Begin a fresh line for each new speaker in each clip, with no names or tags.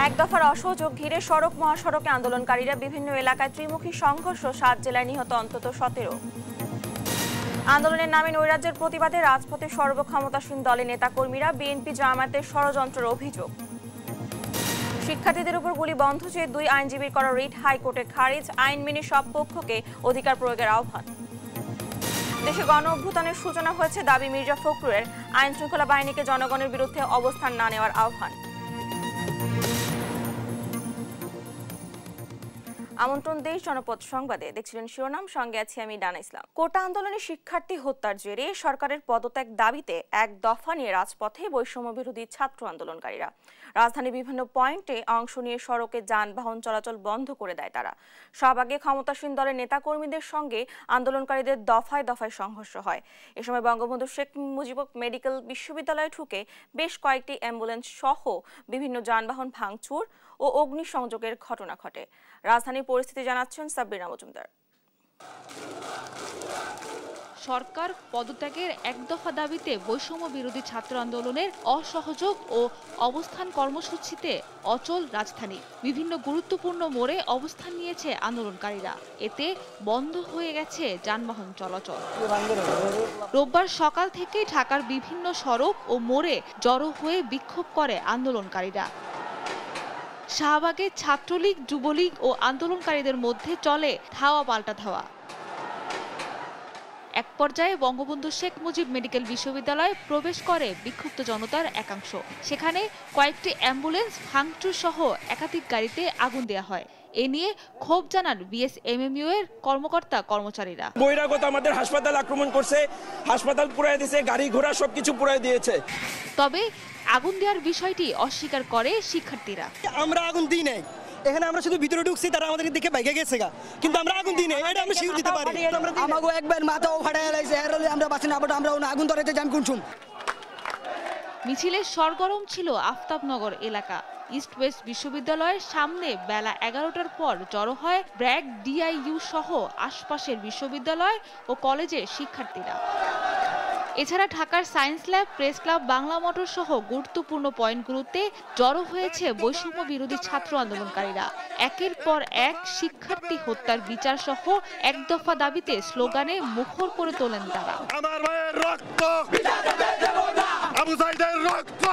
এক দফার অসহযোগ ঘিরে সড়ক মহাসড়কে আন্দোলনকারীরা বিভিন্ন এলাকায় ত্রিমুখী সংঘর্ষ, ৭ জেলায় নিহত অন্তত ১৭। আন্দোলনের নামে নৈরাজ্যের প্রতিবাদে রাজপথে সর্বক্ষমতাসীন দলের নেতাকর্মীরা, বিএনপি জামায়াতের ষড়যন্ত্রের অভিযোগ। শিক্ষার্থীদের উপর গুলি বন্ধ চেয়ে ২ আইনজীবীর করা রিট হাইকোর্টে খারিজ, আইন মেনে সব পক্ষকে অধিকার প্রয়োগের আহ্বান। দেশে গণ অভ্যুত্থানের সূচনা হয়েছে, দাবি মির্জা ফখরুলের, আইন শৃঙ্খলা বাহিনীকে জনগণের বিরুদ্ধে অবস্থান না নেওয়ার আহ্বান। আমন্ত্রণ দেশ জনপদ সংবাদে, দেখছিলেন শিরোনাম, সঙ্গে আছি আমি ডানা ইসলাম। কোটা আন্দোলনে শিক্ষার্থী হত্যার জেরে সরকারের পদত্যাগ দাবিতে এক দফা নিয়ে রাজপথে বৈষম্য বিরোধী ছাত্র আন্দোলনকারীরা। রাজধানীর বিভিন্ন পয়েন্টে অংশ নিয়ে সড়কে যানবাহন চলাচল বন্ধ করে দেয় তারা। শাহবাগে ক্ষমতাসীন দলের নেতাকর্মীদের সঙ্গে আন্দোলনকারীদের দফায় দফায় সংঘর্ষ হয়। এ সময় বঙ্গবন্ধু শেখ মুজিব মেডিকেল বিশ্ববিদ্যালয়ে ঢুকে বেশ কয়েকটি অ্যাম্বুলেন্স সহ বিভিন্ন যানবাহন ভাঙচুর ও অগ্নিসংযোগের ঘটনা ঘটে। রাজধানীর পরিস্থিতি জানাচ্ছেন সাব্বিনা মজুমদার।
সরকার পদত্যাগের এক দফা দাবিতে বৈষম্য বিরোধী ছাত্র আন্দোলনের অসহযোগ ও অবস্থান কর্মসূচিতে অচল রাজধানী। বিভিন্ন গুরুত্বপূর্ণ মোড়ে অবস্থান নিয়েছে আন্দোলনকারীরা, এতে বন্ধ হয়ে গেছে যানবাহন চলাচল। রোববার সকাল থেকে ঢাকার বিভিন্ন সড়ক ও মোড়ে জড়ো হয়ে বিক্ষোভ করে আন্দোলনকারীরা। শাহবাগে ছাত্রলীগ, যুবলীগ ও আন্দোলনকারীদের মধ্যে চলে ধাওয়া পাল্টা ধাওয়া। এক পর্যায়ে বঙ্গবন্ধু শেখ মুজিব মেডিকেল বিশ্ববিদ্যালয়ে প্রবেশ করে বিক্ষুব্ধ জনতার একাংশ। সেখানে কয়েকটি অ্যাম্বুলেন্স ভাঙচুর সহ একাধিক গাড়িতে আগুন দেওয়া হয়। এ নিয়ে ক্ষোভ জানান বিএসএমএমইউ এর কর্মকর্তা কর্মচারীরা।
বহিরাগত আমাদের হাসপাতাল আক্রমণ করছে, হাসপাতাল পুড়ায় দিয়েছে, গাড়ি ঘোড়া সবকিছু পুড়ায় দিয়েছে।
তবে আগুন দেওয়ার বিষয়টি অস্বীকার করে শিক্ষার্থীরা।
আমরা আগুন দিই নাই, এখানে আমরা শুধু ভিতরে ঢুকছি, তারা আমাদের দিকে বাইকে গেছে গা, কিন্তু আমরা আগুন দিই নাই, এটা আমরা শিওর দিতে পারি।
আমাগো একবার মাথাও ফাটায় লাইছে, এরলে আমরা বাঁচি না, আমরা আগুন ধরাইতে জান কোন শুন।
মিছিলের সরগরম ছিল আফতাবনগর এলাকা। ইস্ট ওয়েস্ট বিশ্ববিদ্যালয়ের সামনে বেলা 11টার পর জড়ো হয় ব্র্যাক, ডিআইইউ সহ আশপাশের বিশ্ববিদ্যালয় ও কলেজের শিক্ষার্থীরা। এছাড়া ঢাকার science lab, press club, Bangla motor সহ গুরুত্বপূর্ণ পয়েন্টগুলোতে জড়ো হয়েছে বৈষম্য বিরোধী ছাত্র আন্দোলনকারীরা। একের পর এক শিক্ষার্থী হত্যার বিচার সহ এক দফা দাবিতে স্লোগানে মুখর করে তোলেন তারা।
আমার মায়ের রক্ত, আবু সাইদের রক্ত।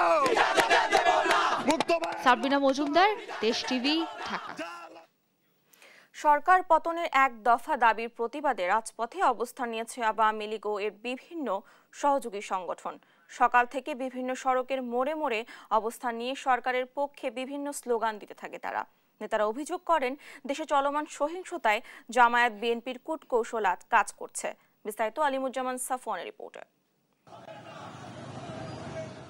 সাব্বিনা মজুমদার, দেশ টিভি, ঢাকা।
সরকার পতনের এক দফা দাবির প্রতিবাদে রাজপথে অবস্থান নিয়েছে আওয়ামী লীগ ও এর বিভিন্ন সহযোগী সংগঠন। সকাল থেকে বিভিন্ন সড়কের মোড়ে মোড়ে অবস্থান নিয়ে সরকারের পক্ষে বিভিন্ন স্লোগান দিতে থাকে তারা। নেতারা অভিযোগ করেন, দেশে চলমান সহিংসতায় জামায়াত বিএনপির কূটকৌশল কাজ করছে। বিস্তারিত আলিমুজ্জামান সাফওয়ানের রিপোর্টে।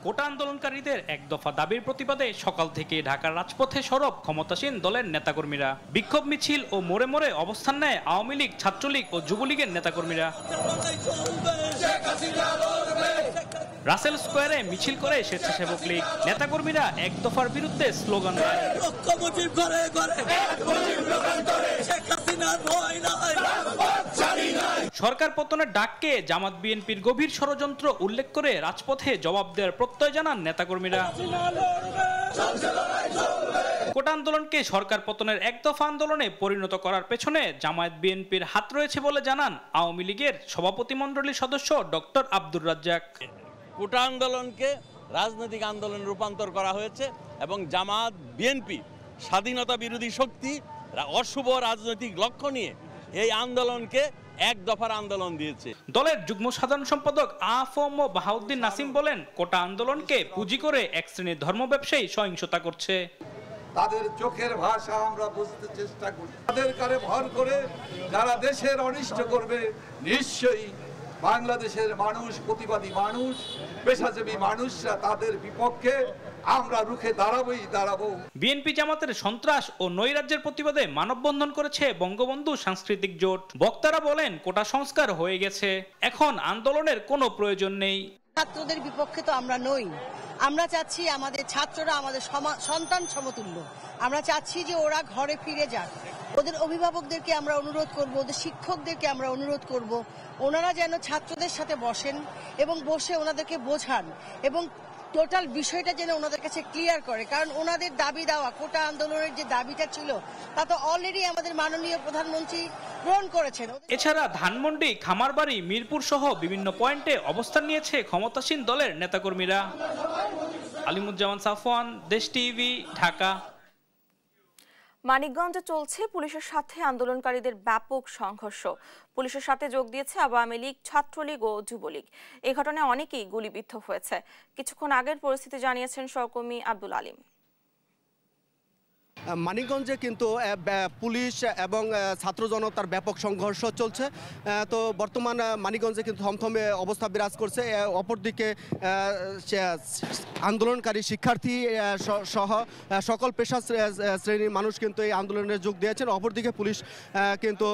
কোটা আন্দোলনকারীদের এক দফা দাবির প্রতিবাদে সকাল থেকে ঢাকার রাজপথে সরব ক্ষমতাসীন দলের নেতাকর্মীরা। বিক্ষোভ মিছিল ও মোড়ে মোড়ে অবস্থান নেয় আওয়ামী লীগ, ছাত্রলীগ ও যুবলীগের নেতাকর্মীরা। রাসেল স্কোয়ারে মিছিল করে স্বেচ্ছাসেবক লীগ। নেতাকর্মীরা এক দফার বিরুদ্ধে স্লোগান দেয়। সরকার পতনের ডাককে জামাত বিএনপির গভীর ষড়যন্ত্র উল্লেখ করে রাজপথে জবাব দেওয়ার প্রত্যয় জানান নেতাকর্মীরা। কোটা আন্দোলনকে সরকার পতনের এক দফা আন্দোলনে পরিণত করার পেছনে জামায়াত বিএনপির হাত রয়েছে বলে জানান আওয়ামী লীগের সভাপতিমণ্ডলীর সদস্য ডক্টর আব্দুর রাজ্জাক।
কোটা আন্দোলনকে রাজনৈতিক আন্দোলনে রূপান্তর করা হয়েছে এবং জামাত বিএনপি স্বাধীনতা বিরোধী শক্তি অশুভ রাজনৈতিক লক্ষ্য নিয়ে এই আন্দোলনকে এক দফার আন্দোলন দিয়েছে।
দলের যুগ্ম সাধারণ সম্পাদক আফম বাহাউদ্দিন নাসিম বলেন, কোটা আন্দোলনকে পুঁজি করে এক শ্রেণীর ধর্ম ব্যবসায়ী সহিংসতা করছে।
তাদের চোখের ভাষা আমরা বুঝতে চেষ্টা করি। তাদের কারে ভর করে যারা দেশের অনিষ্ট করবে, নিশ্চয়ই বাংলাদেশের মানুষ, প্রতিবাদী মানুষ, পেশাজীবী মানুষরা তাদের বিপক্ষে আমরা রুখে দাঁড়াবো।
বিএনপি জামাতের সন্ত্রাস ও নৈরাজ্যের প্রতিবাদে মানববন্ধন করেছে বঙ্গবন্ধু সাংস্কৃতিক জোট। বক্তারা বলেন, কোটা সংস্কার হয়ে গেছে, এখন আন্দোলনের কোনো প্রয়োজন নেই।
ছাত্রদের বিপক্ষে তো আমরা নই। আমরা চাচ্ছি আমাদের ছাত্ররা আমাদের সন্তান সমতুল্য। আমরা চাচ্ছি যে ওরা ঘরে ফিরে যাক। ওদের অভিভাবকদেরকে আমরা অনুরোধ করব, ওদের শিক্ষকদেরকে আমরা অনুরোধ করব, ওনারা যেন ছাত্রদের সাথে বসেন এবং বসে ওনাদেরকে বোঝান এবং টোটাল বিষয়টা যেন ওনাদের কাছে ক্লিয়ার করে, কারণ ওনাদের দাবি দেওয়া কোটা আন্দোলনের যে দাবিটা ছিল তা তো অলরেডি আমাদের মাননীয় প্রধানমন্ত্রী গ্রহণ করেছেন।
এছাড়া ধানমন্ডি, খামারবাড়ি, মিরপুর সহ বিভিন্ন পয়েন্টে অবস্থান নিয়েছে ক্ষমতাসীন দলের নেতাকর্মীরা। আলিমুজ্জামান সাফওয়ান, দেশ টিভি, ঢাকা।
মানিকগঞ্জে চলছে পুলিশের সাথে আন্দোলনকারীদের ব্যাপক সংঘর্ষ। পুলিশের সাথে যোগ দিয়েছে আওয়ামী লীগ, ছাত্রলীগ ও যুবলীগ। এই ঘটনায় অনেকেই গুলিবিদ্ধ হয়েছে। কিছুক্ষণ আগের পরিস্থিতি জানিয়েছেন সহকর্মী আব্দুল আলিম।
মানিকগঞ্জে কিন্তু পুলিশ এবং ছাত্র জনতার ব্যাপক সংঘর্ষ চলছে। তো বর্তমান মানিকগঞ্জে কিন্তু থমথমে অবস্থা বিরাজ করছে। অপরদিকে আন্দোলনকারী শিক্ষার্থী সহ সকল পেশা শ্রেণীর মানুষ কিন্তু এই আন্দোলনে যোগ দিয়েছেন। অপরদিকে পুলিশ কিন্তু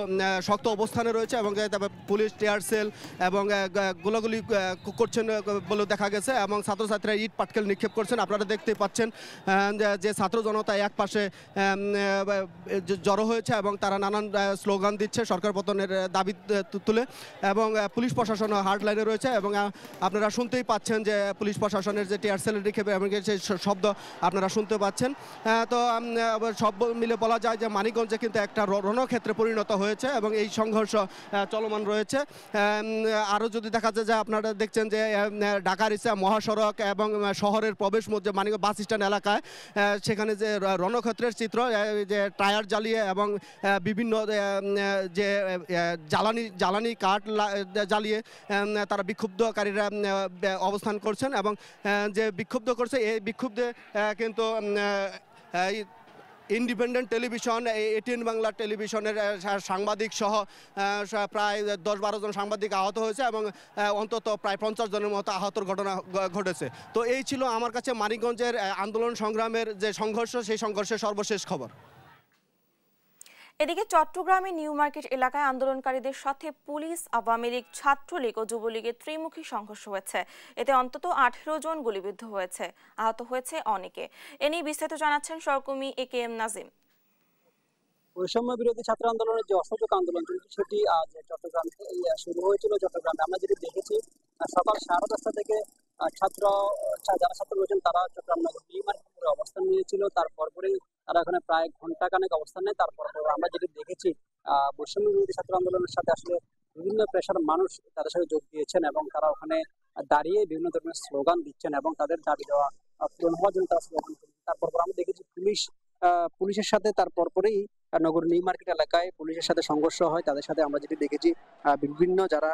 শক্ত অবস্থানে রয়েছে এবং পুলিশ টিয়ার সেল এবং গোলাগুলি করছেন বলে দেখা গেছে এবং ছাত্রছাত্রীরা ইট পাটকেল নিক্ষেপ করছেন। আপনারা দেখতেই পাচ্ছেন যে ছাত্র জনতা এক পাশে জড়ো হয়েছে এবং তারা নানান স্লোগান দিচ্ছে সরকার পতনের দাবি তুলে, এবং পুলিশ প্রশাসন হার্ডলাইনে রয়েছে এবং আপনারা শুনতেই পাচ্ছেন যে পুলিশ প্রশাসনের যে টিয়ার সেলের নিক্ষেপ এবং সেই শব্দ আপনারা শুনতে পাচ্ছেন। তো সব মিলে বলা যায় যে মানিকগঞ্জে কিন্তু একটা রণক্ষেত্রে পরিণত হয়েছে এবং এই সংঘর্ষ চলমান রয়েছে। আরও যদি দেখা যায় যে আপনারা দেখছেন যে ঢাকার ইসা মহাসড়ক এবং শহরের প্রবেশ মধ্যে মানিকগঞ্জ বাস স্ট্যান্ড এলাকায় সেখানে যে রণক্ষেত্রের চিত্র, যে টায়ার জ্বালিয়ে এবং বিভিন্ন যে জ্বালানি কাঠ জ্বালিয়ে তারা বিক্ষুব্ধকারীরা অবস্থান করছেন এবং যে বিক্ষুব্ধ করছে এই বিক্ষুব্ধে কিন্তু ইন্ডিপেন্ডেন্ট টেলিভিশন, এটিএন বাংলা টেলিভিশনের সাংবাদিক সহ প্রায় 10-12 জন সাংবাদিক আহত হয়েছে এবং অন্তত প্রায় 50 জনের মতো আহতর ঘটনা ঘটেছে। তো এই ছিল আমার কাছে মানিকগঞ্জের আন্দোলন সংগ্রামের যে সংঘর্ষ, সেই সংঘর্ষের সর্বশেষ খবর।
এদিকে চট্টগ্রামে নিউ মার্কেট এলাকায় আন্দোলনকারীদের সাথে পুলিশ, আওয়ামী লীগ, ছাত্রলীগ ও যুবলীগের ত্রিমুখী সংঘর্ষ হয়েছে। এতে অন্তত 18 জন গুলিবিদ্ধ হয়েছে, আহত হয়েছে অনেকে। এ নিয়ে বিস্তারিত জানাচ্ছেন সহকর্মী AKM নাজিম।
বৈষম্য বিরোধী ছাত্র আন্দোলনের যে অসহযোগ আন্দোলন চলছে সেটি আজ চট্টগ্রাম শুরু হয়েছিল। চট্টগ্রামে আমরা যেটি দেখেছি সকাল 10:30 থেকে যারা ছাত্র রয়েছেন তারা চট্টগ্রাম নগর নিউ মার্কেটে অবস্থান নিয়েছিল। তারপরেই তারা এখানে প্রায় ঘন্টাখানেক অবস্থান নেয়। তারপর আমরা যেটি দেখেছি বৈষম্য বিরোধী ছাত্র আন্দোলনের সাথে আসলে বিভিন্ন পেশার মানুষ তাদের সাথে যোগ দিয়েছেন এবং তারা ওখানে দাঁড়িয়ে বিভিন্ন ধরনের স্লোগান দিচ্ছেন এবং তাদের দাবি দেওয়া পূরণ হওয়ার জন্য তারা স্লোগান করছেন। তারপর আমরা দেখেছি পুলিশের সাথে তারপরেই নগর নিউ মার্কেট এলাকায় পুলিশের সাথে সংঘর্ষ হয়। তাদের সাথে আমরা যেটি দেখেছি বিভিন্ন যারা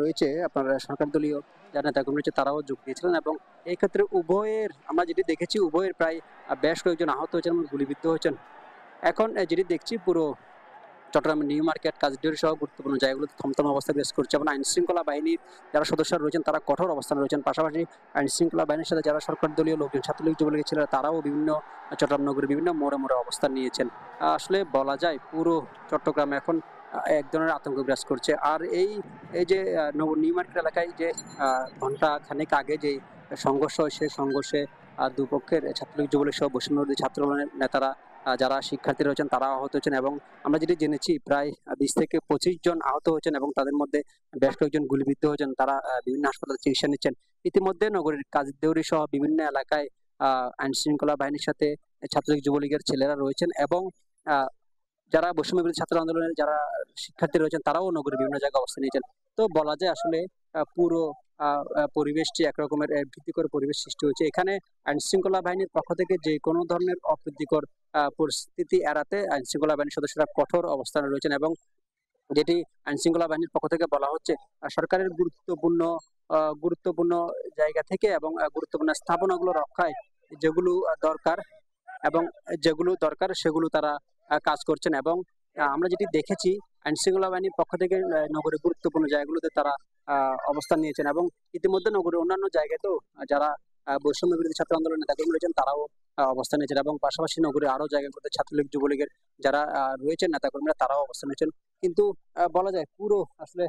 রয়েছে আপনার সরকার দলীয় যারা নেতাকর্মী রয়েছে তারাও যোগ দিয়েছিলেন এবং এই ক্ষেত্রে উভয়ের আমরা যেটি দেখেছি উভয়ের প্রায় বেশ কয়েকজন আহত হয়েছেন এবং গুলিবিদ্ধ হয়েছেন। এখন যেটি দেখছি পুরো চট্টগ্রামের নিউ মার্কেট, কাজডিউরি সহ গুরুত্বপূর্ণ জায়গাগুলোতে থমথম অবস্থা বিরাজ করছে এবং আইন শৃঙ্খলা বাহিনীর যারা সদস্যরা রয়েছেন তারা কঠোর অবস্থানে রয়েছেন। পাশাপাশি আইন শৃঙ্খলা বাহিনীর সাথে যারা সরকার দলীয় লোকজন, ছাত্রলীগ, যুবলীগের ছেলেরা তারাও বিভিন্ন চট্টগ্রাম নগরের বিভিন্ন মোড়ে মোড়ে অবস্থান নিয়েছেন। আসলে বলা যায় পুরো চট্টগ্রামে এখন এক ধরনের আতঙ্ক বিরাজ করছে। আর এই যে নিউ মার্কেট এলাকায় যে ঘন্টা খানেক আগে যে সংঘর্ষ হয় সেই সংঘর্ষে দুপক্ষের ছাত্রলীগ, যুবলীগ সহ বৈষম্য বিরোধী ছাত্র নেতারা যারা শিক্ষার্থী রয়েছেন তারা আহত হয়েছেন এবং আমরা যেটি জেনেছি প্রায় 20 থেকে 25 জন আহত হয়েছেন এবং তাদের মধ্যে বেশ কয়েকজন গুলিবিদ্ধ হয়েছেন। তারা বিভিন্ন হাসপাতালে চিকিৎসা নিচ্ছেন। ইতিমধ্যে নগরীর কাজদেউরি সহ বিভিন্ন এলাকায় আইন শৃঙ্খলা বাহিনীর সাথে ছাত্রলীগ, যুবলীগের ছেলেরা রয়েছেন এবং যারা বৈষম্য বিরোধী ছাত্র আন্দোলনের যারা শিক্ষার্থী রয়েছেন তারাও নগরের বিভিন্ন জায়গায় অবস্থান নিয়েছেন। তো বলা যায় আসলে পুরো পরিবেশটি একরকমের ভীতিকর পরিবেশ সৃষ্টি হয়েছে। এখানে আইন শৃঙ্খলা বাহিনীর পক্ষ থেকে যে কোনো ধরনের অপ্রীতিকর পরিস্থিতি এড়াতে আইন শৃঙ্খলা বাহিনীর সদস্যরা কঠোর অবস্থানে রয়েছেন এবং যেটি আইন শৃঙ্খলা বাহিনীর পক্ষ থেকে বলা হচ্ছে সরকারের গুরুত্বপূর্ণ জায়গা থেকে এবং গুরুত্বপূর্ণ স্থাপনাগুলো রক্ষায় যেগুলো দরকার সেগুলো তারা কাজ করছেন এবং আমরা যেটি দেখেছি আইন শৃঙ্খলা বাহিনীর পক্ষ থেকে নগরের গুরুত্বপূর্ণ জায়গাগুলোতে তারা অবস্থান নিয়েছেন এবং ইতিমধ্যে নগরের অন্যান্য জায়গাতেও যারা বৈষম্য বিরোধী ছাত্র আন্দোলনের নেতাকর্মী রয়েছেন তারাও অবস্থান নিয়েছেন এবং পাশাপাশি নগরের আরো জায়গাগুলোতে ছাত্রলীগ, যুবলীগের যারা রয়েছেন নেতাকর্মীরা তারাও অবস্থান নিয়েছেন। কিন্তু বলা যায় পুরো আসলে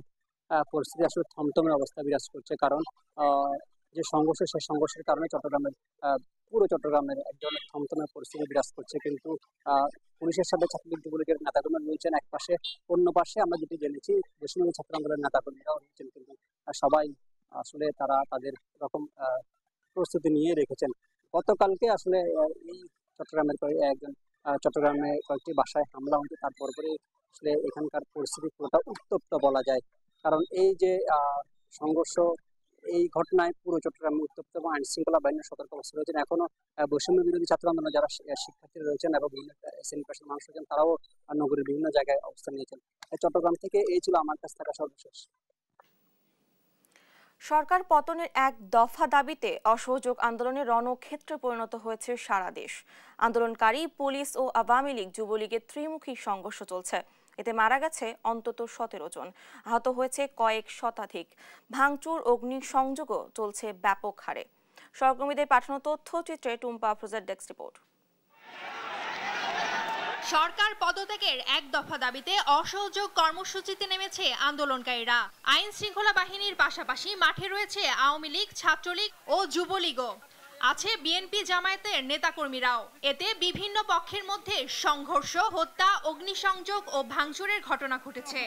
পরিস্থিতি আসলে থমথমে অবস্থা বিরাজ করছে, কারণ যে সংঘর্ষ সেই সংঘর্ষের কারণে পুরো চট্টগ্রামের এক ধরনের থমথমে পরিস্থিতি বিরাজ করছে। কিন্তু পুলিশের সাথে ছাত্রলীগ, যুবলীগের নেতাকর্মী রয়েছেন এক পাশে, অন্য পাশে আমরা যেটি জেনেছি বৈষম্য ছাত্র আন্দোলনের নেতাকর্মীরাও রয়েছেন। কিন্তু সবাই আসলে তারা তাদের রকম প্রস্তুতি নিয়ে রেখেছেন। গতকালকে আসলে এই চট্টগ্রামের চট্টগ্রামে কয়েকটি বাসায় হামলা হয়েছে, তার পরপরই আসলে এখানকার পরিস্থিতি পুরোটা উত্তপ্ত বলা যায়। কারণ এই যে সংঘর্ষ, এই ঘটনায় পুরো চট্টগ্রামে উত্তপ্ত এবং আইন শৃঙ্খলা বাহিনীর সতর্ক অবস্থা রয়েছেন। এখনো বৈষম্য বিরোধী ছাত্র আন্দোলনে যারা শিক্ষার্থী রয়েছেন এবং বিভিন্ন শ্রেণী পেশার মানুষ রয়েছেন, তারাও নগরের বিভিন্ন জায়গায় অবস্থান নিয়েছেন। চট্টগ্রাম থেকে এই ছিল আমার কাছে থাকা সর্বশেষ।
সরকার পতনের এক দফা দাবিতে অসহযোগ আন্দোলনের রণক্ষেত্রে পরিণত হয়েছে সারা দেশ। আন্দোলনকারী পুলিশ ও আওয়ামী লীগ যুবলীগের ত্রিমুখী সংঘর্ষ চলছে। এতে মারা গেছে অন্তত 17 জন, আহত হয়েছে কয়েক শতাধিক। ভাঙচুর, অগ্নিসংযোগও চলছে ব্যাপক হারে। সহকর্মীদের পাঠানো তথ্যচিত্রে টুম্পা আফরোজার ডেস্ক রিপোর্ট।
সরকার পদত্যাগের এক দফা দাবিতে অসহযোগ কর্মসূচিতে নেমেছে আন্দোলনকারীরা। আইন শৃঙ্খলা বাহিনীর পাশাপাশি মাঠে রয়েছে আওয়ামী লীগ, ছাত্রলীগ ও যুবলীগও। আছে বিএনপি জামায়াতের নেতাকর্মীরাও। এতে বিভিন্ন পক্ষের মধ্যে সংঘর্ষ, হত্যা, অগ্নিসংযোগ ও ভাঙচুরের ঘটনা ঘটেছে।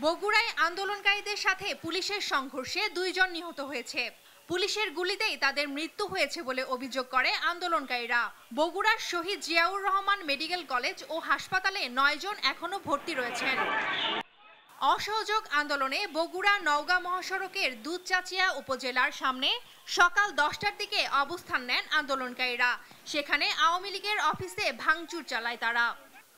বগুড়ায় আন্দোলনকারীদের সাথে পুলিশের সংঘর্ষে 2 জন নিহত হয়েছে। পুলিশের গুলিতেই তাদের মৃত্যু হয়েছে বলে অভিযোগ করে আন্দোলনকারীরা। বগুড়ার শহীদ জিয়াউর রহমান মেডিকেল কলেজ ও হাসপাতালে 9 জন এখনো ভর্তি রয়েছেন। অসহযোগ আন্দোলনে বগুড়া নওগাঁ মহাসড়কের দুধচাচিয়া উপজেলার সামনে সকাল 10টার দিকে অবস্থান নেন আন্দোলনকারীরা। সেখানে আওয়ামী লীগের অফিসে ভাঙচুর চালায় তারা।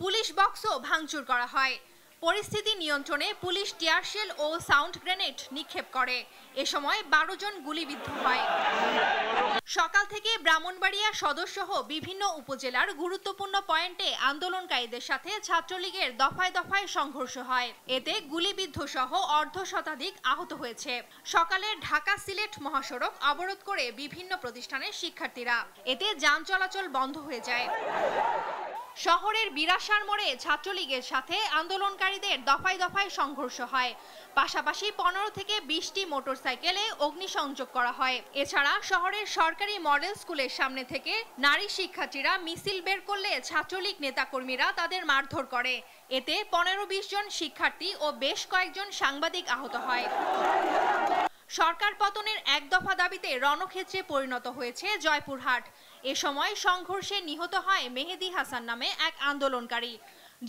পুলিশ বক্সও ভাঙচুর করা হয়। পরিস্থিতি নিয়ন্ত্রণে পুলিশ টিয়ারশেল ও সাউন্ড গ্রেনেড নিক্ষেপ করে। এ সময় 12 জন গুলিবিদ্ধ হয়। সকাল থেকে ব্রাহ্মণবাড়িয়া সদরসহ বিভিন্ন উপজেলার গুরুত্বপূর্ণ পয়েন্টে আন্দোলনকারীদের সাথে ছাত্রলীগের দফায় দফায় সংঘর্ষ হয়। এতে গুলিবিদ্ধ সহ অর্ধশতাধিক আহত হয়েছে। সকালে ঢাকা সিলেট মহাসড়ক অবরোধ করে বিভিন্ন প্রতিষ্ঠানের শিক্ষার্থীরা। এতে যান চলাচল বন্ধ হয়ে যায়। শহরের বিরাসার মোড়ে ছাত্রলীগের সাথে আন্দোলনকারীদের দফায় দফায় সংঘর্ষ হয়। পাশাপাশি 15 থেকে 20টি মোটরসাইকেলে অগ্নিসংযোগ করা হয়। এছাড়া শহরের সরকারি মডেল স্কুলের সামনে থেকে নারী শিক্ষার্থীরা মিছিল বের করলে ছাত্রলীগ নেতাকর্মীরা তাদের মারধর করে। এতে 15-20 জন শিক্ষার্থী ও বেশ কয়েকজন সাংবাদিক আহত হয়। সরকার পতনের এক দফা দাবিতে রণক্ষেত্রে পরিণত হয়েছে জয়পুরহাট। এ সময় সংঘর্ষে নিহত হয় মেহেদি হাসান নামে এক আন্দোলনকারী।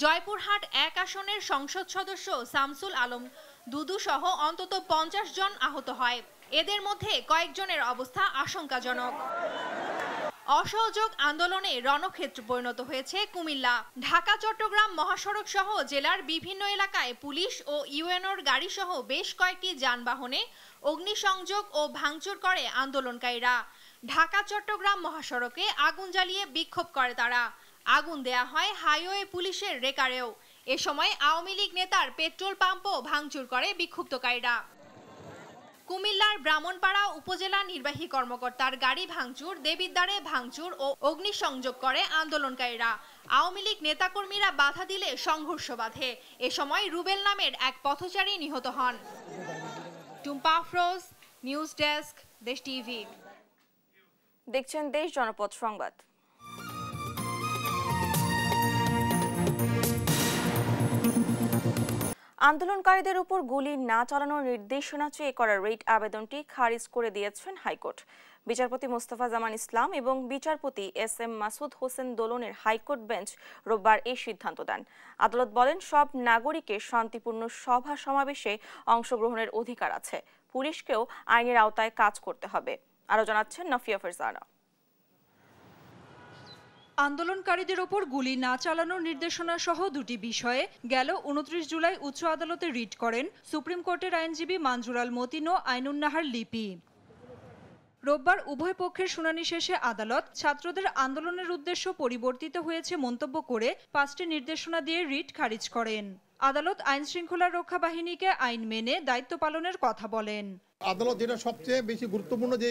জয়পুরহাট 1 আসনের সংসদ সদস্য শামসুল আলম দুদু সহ অন্তত 50 জন আহত হয়। এদের মধ্যে কয়েকজনের অবস্থা আশঙ্কাজনক। অসহযোগ আন্দোলনে রণক্ষেত্র পরিণত হয়েছে কুমিল্লা। ঢাকা চট্টগ্রাম মহাসড়ক সহ জেলার বিভিন্ন এলাকায় পুলিশ ও ইউএনওর গাড়ি সহ বেশ কয়েকটি যানবাহনে অগ্নিসংযোগ ও ভাঙচুর করে আন্দোলনকারীরা। ঢাকা চট্টগ্রাম মহাসড়কে আগুন জ্বালিয়ে বিক্ষোভ করে তারা। আগুন দেয়া হয় হাইওয়ে পুলিশের রেকারেও। এ সময় আওয়ামী লীগ নেতার পেট্রোল পাম্পও ভাঙচুর করে বিক্ষুব্ধকারীরা। কুমিল্লার ব্রাহ্মণপাড়া উপজেলা নির্বাহী কর্মকর্তার গাড়ি ভাঙচুর, দেবিদ্বারে ভাঙচুর ও অগ্নিসংযোগ করে আন্দোলনকারীরা। আওয়ামী লীগ নেতাকর্মীরা বাধা দিলে সংঘর্ষ বাধে। এ সময় রুবেল নামের এক পথচারী নিহত হন। টুম্পা আফরোজ, নিউজ ডেস্ক, দেশ টিভি।
দেখছেন দেশ জনপদ সংবাদ। আন্দোলনকারীদের উপর গুলি না চালানোর নির্দেশনা চেয়ে করা রিট আবেদনটি খারিজ করে দিয়েছেন হাইকোর্ট। বিচারপতি মোস্তফা জামান ইসলাম এবং বিচারপতি SM মাসুদ হোসেন দোলনের হাইকোর্ট বেঞ্চ রোববার এই সিদ্ধান্ত দেন। আদালত বলেন, সব নাগরিকের শান্তিপূর্ণ সভা সমাবেশে অংশগ্রহণের অধিকার আছে। পুলিশকেও আইনের আওতায় কাজ করতে হবে। আরও জানাচ্ছেন নাফিয়া ফারজানা।
আন্দোলনকারীদের ওপর গুলি না চালানোর নির্দেশনা সহ 2টি বিষয়ে গেল 29 জুলাই উচ্চ আদালতে রিট করেন সুপ্রিম কোর্টের আইনজীবী মানজুর আল মতিন ও আইনুন নাহার লিপি। রোববার উভয় পক্ষের শুনানি শেষে আদালত ছাত্রদের আন্দোলনের উদ্দেশ্য পরিবর্তিত হয়েছে মন্তব্য করে 5টি নির্দেশনা দিয়ে রিট খারিজ করেন। আদালত আইন শৃঙ্খলা রক্ষা বাহিনীকে আইন মেনে দায়িত্ব পালনের কথা বলেন।
আদালত যেটা সবচেয়ে বেশি গুরুত্বপূর্ণ যে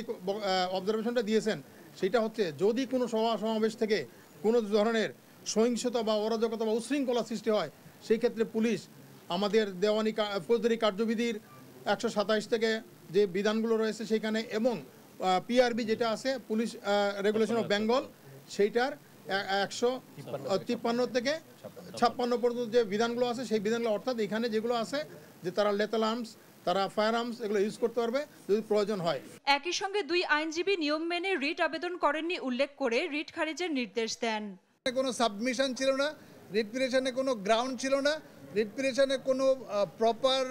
অবজারভেশনটা দিয়েছেন সেটা হচ্ছে, যদি কোনো সভা সমাবেশ থেকে কোনো ধরনের সহিংসতা বা অরাজকতা বা উশৃঙ্খলা সৃষ্টি হয়, সেই ক্ষেত্রে পুলিশ আমাদের দেওয়ানি ফৌজদারি কার্যবিধির 127 থেকে যে বিধানগুলো রয়েছে সেখানে এবং PRB যেটা আছে পুলিশ রেগুলেশন অফ বেঙ্গল, সেইটার 153 থেকে 56 পর্যন্ত যে বিধানগুলো আছে সেই বিধানগুলো, অর্থাৎ এখানে যেগুলো আছে যে তারা লেথাল আর্মস তারা ফায়ার আর্মস এগুলো ইউজ করতে পারবে যদি প্রয়োজন হয়।
একই সঙ্গে দুই আইনজীবী নিয়ম মেনে রিট আবেদন করেননি উল্লেখ করে রিট খারিজের নির্দেশ দেন।
কোনো সাবমিশন ছিল না, রিট পিটিশনে কোনো গ্রাউন্ড ছিল না, রিট পিটিশনে কোনো প্রপার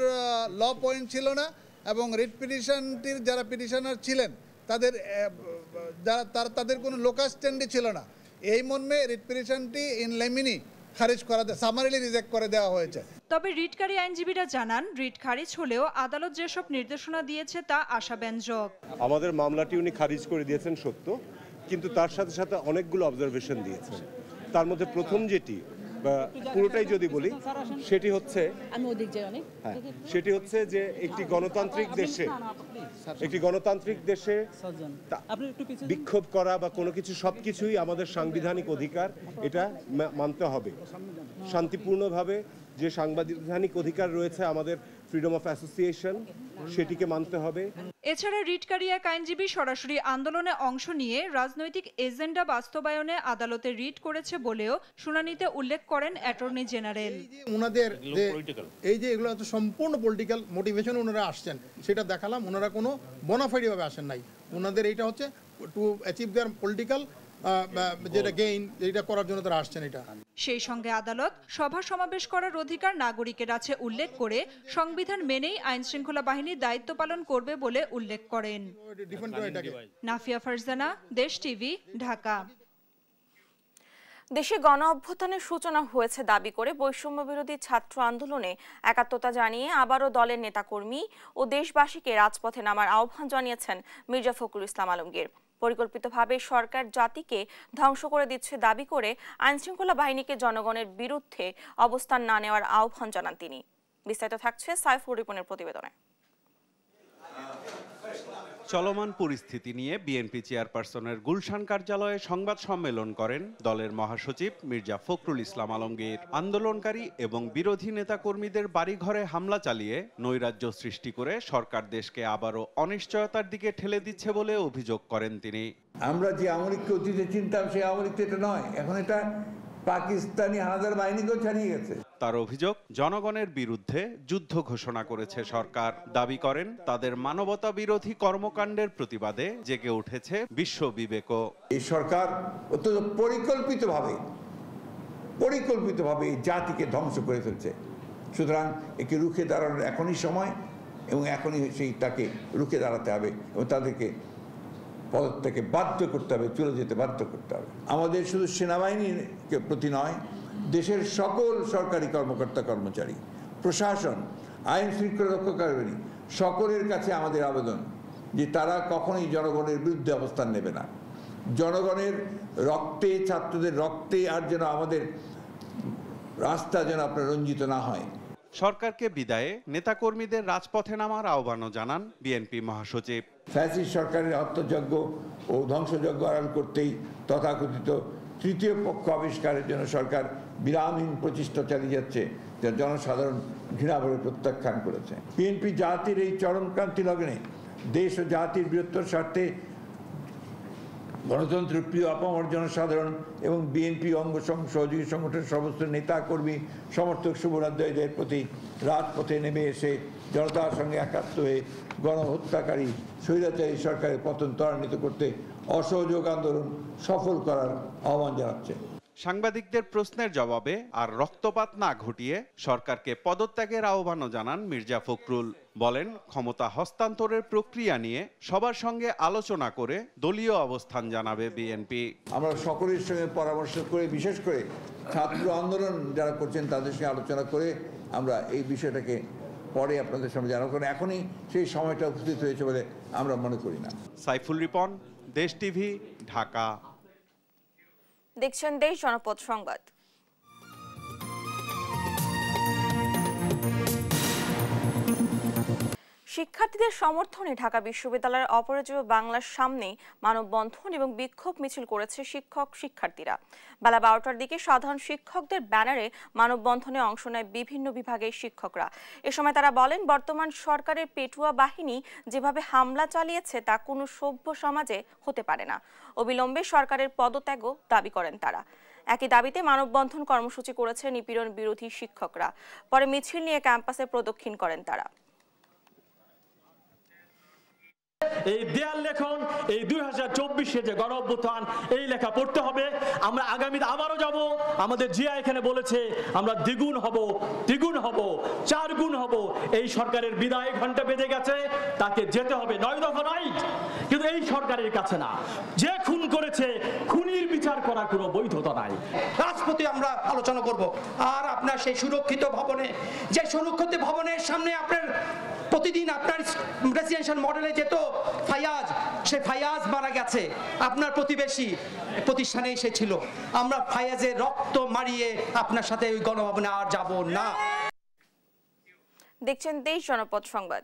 ল পয়েন্ট ছিল না এবং রিট পিটিশনটির যারা পিটিশনার ছিলেন তাদের কোনো লোকাল স্ট্যান্ডে ছিল না। এই মর্মে রিট পিটিশনটি ইন লেমিনি খারিজ করা সামারিলি রিজেক্ট করে দেওয়া হয়েছে।
তবে রিটকারী আইনজীবীরা জানান রিট খারিজ হলেও আদালত যেসব নির্দেশনা দিয়েছে তা আশাব্যঞ্জক।
আমাদের মামলাটি উনি খারিজ করে দিয়েছেন সত্য, কিন্তু তার সাথে সাথে অনেকগুলো অবজারভেশন দিয়েছেন। তার মধ্যে প্রথম যেটি বা পুরোটাই যদি বলি সেটি হচ্ছে যে একটি গণতান্ত্রিক দেশে বিক্ষোভ করা বা কোনো কিছু সবকিছুই আমাদের সাংবিধানিক অধিকার, এটা মানতে হবে। শান্তিপূর্ণভাবে যে সাংবিধানিক অধিকার রয়েছে আমাদের ফ্রিডম অফ অ্যাসোসিয়েশন, সেটিকে মানতে হবে।
এছাড়া রিটকারী এক আইনজীবী সরাসরি আন্দোলনে অংশ নিয়ে রাজনৈতিক এজেন্ডা বাস্তবায়নে আদালতে রিট করেছে বলেও শুনানিতে উল্লেখ করেন অ্যাটর্নি জেনারেল।
ওনাদের এই যে এগুলো সম্পূর্ণ পলিটিক্যাল মোটিভেশন ওনারা আসছেন সেটা দেখালাম। ওনারা কোনো বোনাফাইড ভাবে আসেন নাই। ওনাদের এইটা হচ্ছে টু অ্যাচিভ দেয়ার পলিটিক্যাল যেটা গেইন, এটা করার জন্য তারা আসছেন। এটা
সেই সঙ্গে আদালত সভা সমাবেশ করার অধিকার নাগরিকের আছে উল্লেখ করে সংবিধান মেনেই আইন শৃঙ্খলা বাহিনী দায়িত্ব পালন করবে বলে উল্লেখ করেন। নাফিয়া ফারজানা, দেশ টিভি, ঢাকা।
দেশে গণ অভ্যুত্থানের সূচনা হয়েছে দাবি করে বৈষম্য বিরোধী ছাত্র আন্দোলনে একাত্মতা জানিয়ে আবারও দলের নেতাকর্মী ও দেশবাসীকে রাজপথে নামার আহ্বান জানিয়েছেন মির্জা ফখরুল ইসলাম আলমগীর। পরিকল্পিতভাবে সরকার জাতিকে ধ্বংস করে দিচ্ছে দাবি করে আইনশৃঙ্খলা বাহিনীকে জনগণের বিরুদ্ধে অবস্থান না নেওয়ার আহ্বান জানান তিনি। বিস্তারিত থাকছে সাইফুর রিপনের প্রতিবেদনে।
চলমান পরিস্থিতি নিয়ে বিএনপি চেয়ারপারসনের গুলশান কার্যালয়ে সংবাদ সম্মেলন করেন দলের মহাসচিব মির্জা ফখরুল ইসলাম আলমগীর। আন্দোলনকারী এবং বিরোধী নেতাকর্মীদের বাড়িঘরে হামলা চালিয়ে নৈরাজ্য সৃষ্টি করে সরকার দেশকে আবারও অনিশ্চয়তার দিকে ঠেলে দিচ্ছে বলে অভিযোগ করেন তিনি।
আমরা যে আওয়ামী লীগকে অতীতে চিনতাম সেই আওয়ামী লীগ এটা নয়, এখন এটা পাকিস্তানি হানাদার বাহিনীকেও ছাড়িয়ে গেছে।
তার অভিযোগ, জনগণের বিরুদ্ধে যুদ্ধ ঘোষণা করেছে সরকার। দাবি করেন তাদের মানবতা বিরোধী কর্মকাণ্ডের প্রতিবাদে জেগে উঠেছে বিশ্ব বিবেকও।
এই সরকার অত্যন্ত পরিকল্পিতভাবে এই জাতিকে ধ্বংস করে ফেলছে। সুতরাং একে রুখে দাঁড়ানোর এখনই সময় এবং এখনই তাকে রুখে দাঁড়াতে হবে এবং তাদেরকে পদত্যাগে বাধ্য করতে হবে, চলে যেতে বাধ্য করতে হবে। আমাদের শুধু সেনাবাহিনীর প্রতি নয়, দেশের সকল সরকারি কর্মকর্তা কর্মচারী, প্রশাসন, আইন শৃঙ্খলা রক্ষাকারী সকলের কাছে আমাদের আবেদন যে তারা কখনোই জনগণের বিরুদ্ধে অবস্থান নেবে না। জনগণের রক্তে, ছাত্রদের রক্তে আর যেন আমাদের রাস্তা যেন আপনার রঞ্জিত না হয়।
সরকারকে বিদায়ে নেতাকর্মীদের রাজপথে নামার আহ্বানও জানান বিএনপি মহাসচিব।
ফ্যাসিস্ট সরকারের হত্যাযজ্ঞ ও ধ্বংসযজ্ঞ আড়াল করতেই তথাকথিত তৃতীয় পক্ষ আবিষ্কারের জন্য সরকার বিরামহীন প্রচেষ্টা চালিয়ে যাচ্ছে, যা জনসাধারণ ঘৃণাভরে প্রত্যাখ্যান করেছে। বিএনপি জাতির এই চরমক্রান্তি লগ্নে দেশ ও জাতির বৃহত্তর স্বার্থে গণতন্ত্রের প্রিয় আপামর জনসাধারণ এবং বিএনপি অঙ্গ সহযোগী সংগঠনের সমস্ত নেতা কর্মী সমর্থক শুভরাধ্যদের প্রতি রাজপথে নেমে এসে জনতার সঙ্গে একাত্ম হয়ে গণহত্যাকারী স্বৈরাচারী সরকারের পতন ত্বরান্বিত করতে অসহযোগ আন্দোলন সফল করার আহ্বান জানাচ্ছে।
সাংবাদিকদের প্রশ্নের জবাবে আর রক্তপাত না ঘটিয়ে সরকারকে পদত্যাগের আহ্বানও জানান মির্জা ফখরুল। বলেন, ক্ষমতা হস্তান্তরের প্রক্রিয়া নিয়ে সবার সঙ্গে আলোচনা করে দলীয় অবস্থান জানাবে বিএনপি।
আমরা সকলের সঙ্গে পরামর্শ করে, বিশেষ করে ছাত্র আন্দোলন যারা করছেন তাদের সঙ্গে আলোচনা করে আমরা এই বিষয়টাকে পরে আপনাদের সামনে জানাবো, কারণ এখনই সেই সময়টা উপস্থিত হয়েছে বলে আমরা মনে করি না।
সাইফুল রিপন, দেশ টিভি, ঢাকা।
দেখছেন দেশ জনপদ সংবাদ। শিক্ষার্থীদের সমর্থনে ঢাকা বিশ্ববিদ্যালয়ের অপরাজেয় বাংলার সামনে মানববন্ধন এবং বিক্ষোভ মিছিল করেছে শিক্ষার্থীরা। বেলা 12টার দিকে সাধারণ শিক্ষকদের ব্যানারে মানববন্ধনে অংশ নেয় বিভিন্ন বিভাগের শিক্ষকরা। এ সময় তারা বলেন, বর্তমান সরকারের পেটুয়া বাহিনী যেভাবে হামলা চালিয়েছে তা কোনো সভ্য সমাজে হতে পারে না। অবিলম্বে সরকারের পদত্যাগও দাবি করেন তারা। একই দাবিতে মানববন্ধন কর্মসূচি করেছে নিপীড়ন বিরোধী শিক্ষকরা। পরে মিছিল নিয়ে ক্যাম্পাসে প্রদক্ষিণ করেন তারা।
এই দেয়াল লেখন এই 2024 যে গণ অভ্যুত্থান এই লেখা পড়তে হবে। আমরা আগামীতে আবারও যাব। আমাদের জিয়া এখানে বলেছে আমরা দ্বিগুণ হব, তিগুণ হব, 4 গুণ হব। এই সরকারের বিদায় ঘন্টা বেজে গেছে, তাকে যেতে হবে। 9 দফা রাইট, কিন্তু এই সরকারের কাছে না। যে খুন করেছে খুনির বিচার করার কোনো বৈধতা নাই।
রাজপথে আমরা আলোচনা করব। আর আপনার সেই সুরক্ষিত ভবনে, যে সুরক্ষিত ভবনের সামনে আপনার প্রতিদিন আপনার রেসিডেন্সিয়াল মডেলে যেত ফায়াজ, সে ফায়াজ মারা গেছে, আপনার প্রতিবেশী প্রতিষ্ঠানে এসেছিল। আমরা ফায়াজের রক্ত মারিয়ে আপনার সাথে ওই গণভবনে আর যাব না।
দেখছেন দেশ জনপদ সংবাদ।